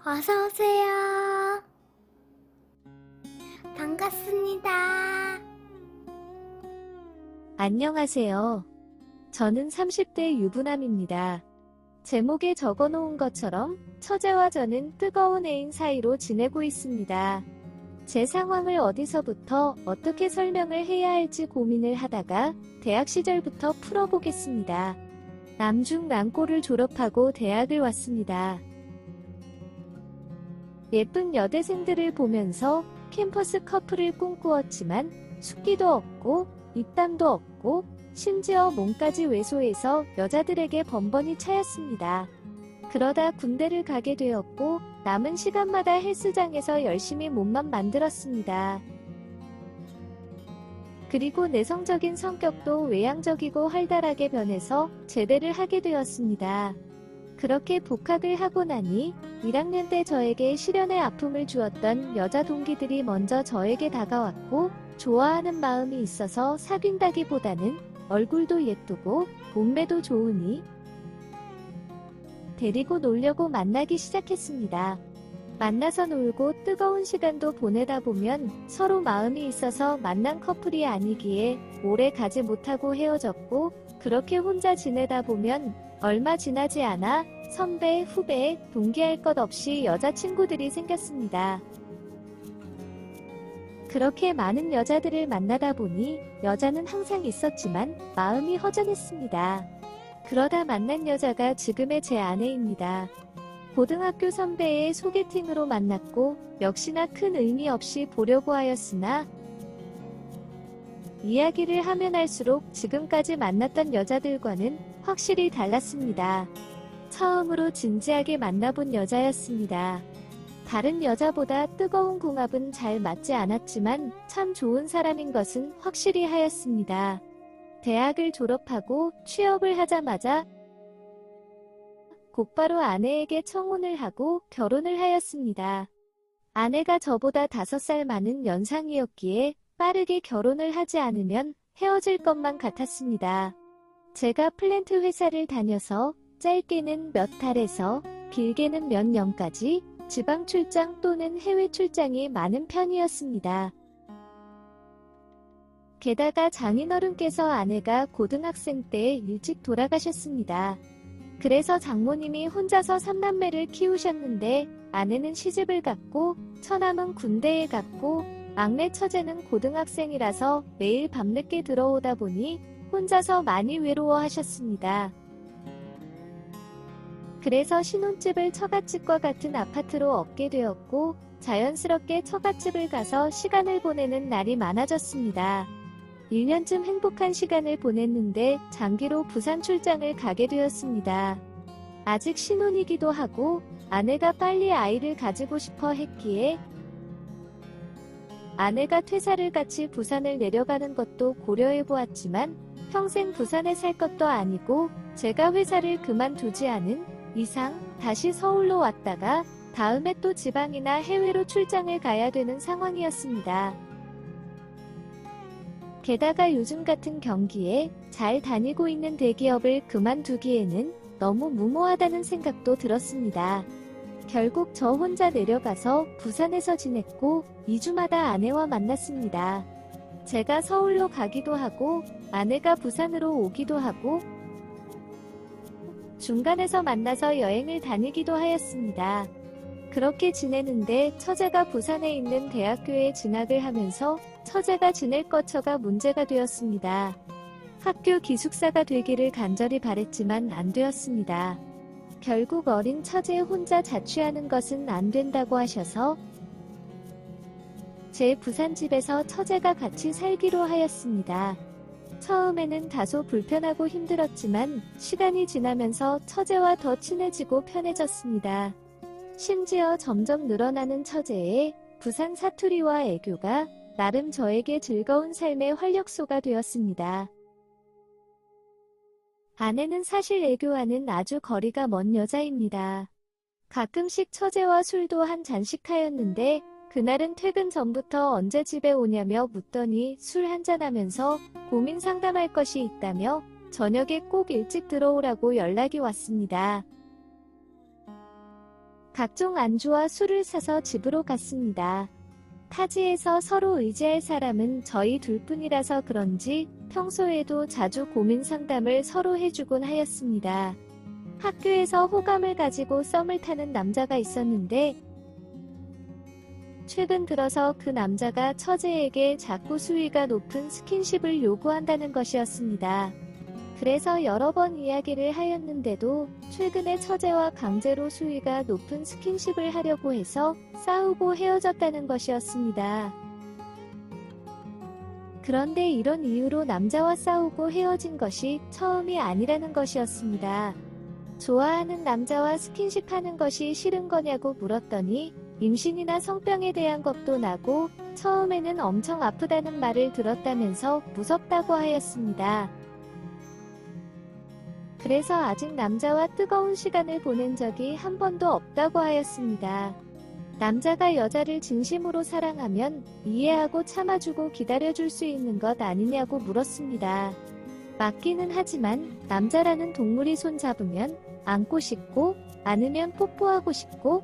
어서오세요. 반갑습니다. 안녕하세요. 저는 30대 유부남입니다. 제목에 적어놓은 것처럼 처제와 저는 뜨거운 애인 사이로 지내고 있습니다. 제 상황을 어디서부터 어떻게 설명을 해야 할지 고민을 하다가 대학 시절부터 풀어보겠습니다. 남중남고를 졸업하고 대학을 왔습니다. 예쁜 여대생들을 보면서 캠퍼스 커플을 꿈꾸었지만 숙기도 없고 입담도 없고 심지어 몸까지 왜소해서 여자들에게 번번이 차였습니다. 그러다 군대를 가게 되었고 남은 시간마다 헬스장에서 열심히 몸만 만들었습니다. 그리고 내성적인 성격도 외향적이고 활달하게 변해서 제대를 하게 되었습니다. 그렇게 복학을 하고 나니 1학년 때 저에게 시련의 아픔을 주었던 여자 동기들이 먼저 저에게 다가왔고 좋아하는 마음이 있어서 사귄다기보다는 얼굴도 예쁘고 몸매도 좋으니 데리고 놀려고 만나기 시작했습니다. 만나서 놀고 뜨거운 시간도 보내다 보면 서로 마음이 있어서 만난 커플이 아니기에 오래 가지 못하고 헤어졌고 그렇게 혼자 지내다 보면 얼마 지나지 않아 선배, 후배, 동기할 것 없이 여자친구들이 생겼습니다. 그렇게 많은 여자들을 만나다 보니 여자는 항상 있었지만 마음이 허전했습니다. 그러다 만난 여자가 지금의 제 아내입니다. 고등학교 선배의 소개팅으로 만났고 역시나 큰 의미 없이 보려고 하였으나 이야기를 하면 할수록 지금까지 만났던 여자들과는 확실히 달랐습니다. 처음으로 진지하게 만나본 여자였습니다. 다른 여자보다 뜨거운 궁합은 잘 맞지 않았지만 참 좋은 사람인 것은 확실히 하였습니다. 대학을 졸업하고 취업을 하자마자 곧바로 아내에게 청혼을 하고 결혼을 하였습니다. 아내가 저보다 5살 많은 연상이었기에 빠르게 결혼을 하지 않으면 헤어질 것만 같았습니다. 제가 플랜트 회사를 다녀서 짧게는 몇 달에서 길게는 몇 년까지 지방 출장 또는 해외 출장이 많은 편이었습니다. 게다가 장인어른께서 아내가 고등학생 때 일찍 돌아가셨습니다. 그래서 장모님이 혼자서 3남매를 키우셨는데 아내는 시집을 갔고 처남은 군대에 갔고 막내 처제는 고등학생이라서 매일 밤늦게 들어오다 보니 혼자서 많이 외로워하셨습니다. 그래서 신혼집을 처갓집과 같은 아파트로 얻게 되었고 자연스럽게 처갓집을 가서 시간을 보내는 날이 많아졌습니다. 1년쯤 행복한 시간을 보냈는데 장기로 부산 출장을 가게 되었습니다. 아직 신혼이기도 하고 아내가 빨리 아이를 가지고 싶어 했기에 아내가 퇴사를 같이 부산을 내려가는 것도 고려해 보았지만 평생 부산에 살 것도 아니고 제가 회사를 그만두지 않은 이상 다시 서울로 왔다가 다음에 또 지방이나 해외로 출장을 가야 되는 상황이었습니다. 게다가 요즘 같은 경기에 잘 다니고 있는 대기업을 그만두기에는 너무 무모하다는 생각도 들었습니다. 결국 저 혼자 내려가서 부산에서 지냈고 2주마다 아내와 만났습니다. 제가 서울로 가기도 하고 아내가 부산으로 오기도 하고 중간에서 만나서 여행을 다니기도 하였습니다. 그렇게 지내는데 처제가 부산에 있는 대학교에 진학을 하면서 처제가 지낼 거처가 문제가 되었습니다. 학교 기숙사가 되기를 간절히 바랬지만 안 되었습니다. 결국 어린 처제 혼자 자취하는 것은 안 된다고 하셔서 제 부산집에서 처제가 같이 살기로 하였습니다. 처음에는 다소 불편하고 힘들었지만 시간이 지나면서 처제와 더 친해지고 편해졌습니다. 심지어 점점 늘어나는 처제의 부산 사투리와 애교가 나름 저에게 즐거운 삶의 활력소가 되었습니다. 아내는 사실 애교와는 아주 거리가 먼 여자입니다. 가끔씩 처제와 술도 한 잔씩 하였는데 그날은 퇴근 전부터 언제 집에 오냐며 묻더니 술 한잔하면서 고민 상담할 것이 있다며 저녁에 꼭 일찍 들어오라고 연락이 왔습니다. 각종 안주와 술을 사서 집으로 갔습니다. 타지에서 서로 의지할 사람은 저희 둘뿐이라서 그런지 평소에도 자주 고민 상담을 서로 해주곤 하였습니다. 학교에서 호감을 가지고 썸을 타는 남자가 있었는데 최근 들어서 그 남자가 처제에게 자꾸 수위가 높은 스킨십을 요구한다는 것이었습니다. 그래서 여러 번 이야기를 하였는데도 최근에 처제와 강제로 수위가 높은 스킨십을 하려고 해서 싸우고 헤어졌다는 것이었습니다. 그런데 이런 이유로 남자와 싸우고 헤어진 것이 처음이 아니라는 것이었습니다. 좋아하는 남자와 스킨십 하는 것이 싫은 거냐고 물었더니 임신이나 성병에 대한 겁도 나고 처음에는 엄청 아프다는 말을 들었다면서 무섭다고 하였습니다. 그래서 아직 남자와 뜨거운 시간을 보낸 적이 한 번도 없다고 하였습니다. 남자가 여자를 진심으로 사랑하면 이해하고 참아주고 기다려줄 수 있는 것 아니냐고 물었습니다. 맞기는 하지만 남자라는 동물이 손 잡으면 안고 싶고 안으면 뽀뽀하고 싶고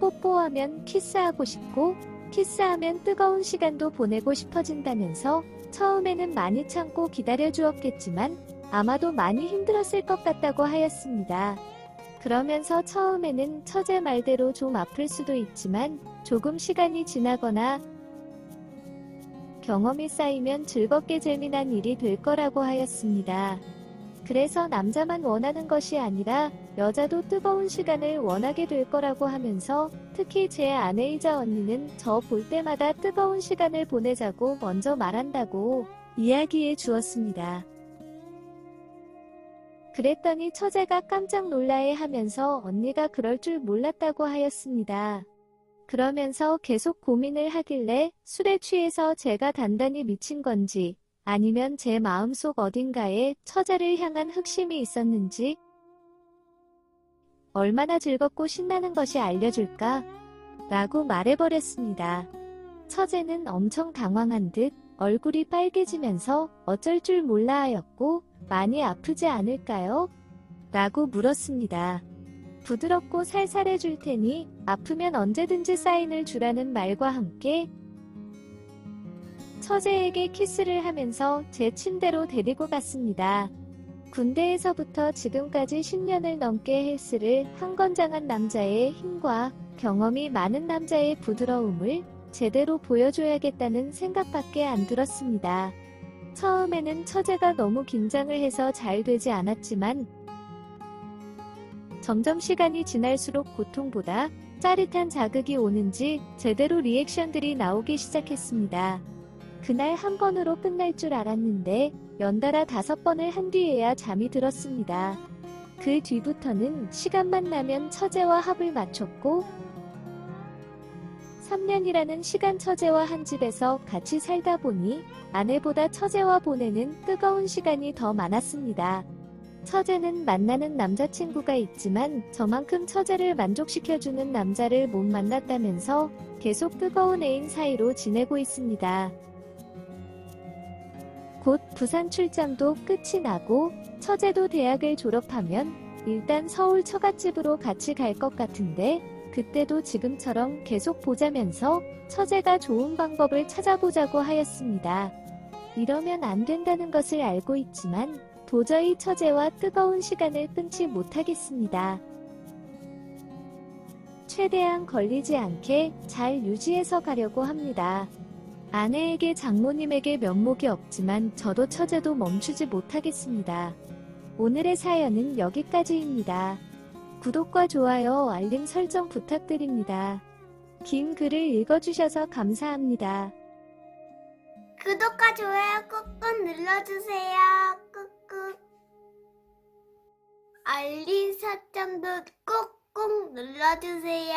뽀뽀하면 키스하고 싶고 키스하면 뜨거운 시간도 보내고 싶어진다면서 처음에는 많이 참고 기다려주었겠지만 아마도 많이 힘들었을 것 같다고 하였습니다. 그러면서 처음에는 처제 말대로 좀 아플 수도 있지만 조금 시간이 지나거나 경험이 쌓이면 즐겁게 재미난 일이 될 거라고 하였습니다. 그래서 남자만 원하는 것이 아니라 여자도 뜨거운 시간을 원하게 될 거라고 하면서 특히 제 아내이자 언니는 저 볼 때마다 뜨거운 시간을 보내자고 먼저 말한다고 이야기해 주었습니다. 그랬더니 처제가 깜짝 놀라해 하면서 언니가 그럴 줄 몰랐다고 하였습니다. 그러면서 계속 고민을 하길래 술에 취해서 제가 단단히 미친 건지 아니면 제 마음속 어딘가에 처제를 향한 흑심이 있었는지 얼마나 즐겁고 신나는 것이 알려줄까? 라고 말해버렸습니다. 처제는 엄청 당황한 듯 얼굴이 빨개지면서 어쩔 줄 몰라 하였고 많이 아프지 않을까요? 라고 물었습니다. 부드럽고 살살해 줄 테니 아프면 언제든지 사인을 주라는 말과 함께 처제에게 키스를 하면서 제 침대로 데리고 갔습니다. 군대에서부터 지금까지 10년을 넘게 헬스를 한 건장한 남자의 힘과 경험이 많은 남자의 부드러움을 제대로 보여줘야겠다는 생각밖에 안 들었습니다. 처음에는 처제가 너무 긴장을 해서 잘 되지 않았지만 점점 시간이 지날수록 고통보다 짜릿한 자극이 오는지 제대로 리액션들이 나오기 시작했습니다. 그날 한 번으로 끝날 줄 알았는데 연달아 5번을 한 뒤에야 잠이 들었습니다. 그 뒤부터는 시간만 나면 처제와 합을 맞췄고 3년이라는 시간 처제와 한 집에서 같이 살다 보니 아내보다 처제와 보내는 뜨거운 시간이 더 많았습니다. 처제는 만나는 남자친구가 있지만 저만큼 처제를 만족시켜주는 남자를 못 만났다면서 계속 뜨거운 애인 사이로 지내고 있습니다. 곧 부산 출장도 끝이 나고 처제도 대학을 졸업하면 일단 서울 처갓집으로 같이 갈 것 같은데 그때도 지금처럼 계속 보자면서 처제가 좋은 방법을 찾아보자고 하였습니다. 이러면 안 된다는 것을 알고 있지만 도저히 처제와 뜨거운 시간을 끊지 못하겠습니다. 최대한 걸리지 않게 잘 유지해서 가려고 합니다. 아내에게 장모님에게 면목이 없지만 저도 처제도 멈추지 못하겠습니다. 오늘의 사연은 여기까지입니다. 구독과 좋아요, 알림 설정 부탁드립니다. 긴 글을 읽어주셔서 감사합니다. 구독과 좋아요 꾹꾹 눌러주세요. 꾹꾹. 알림 설정도 꾹꾹 눌러주세요.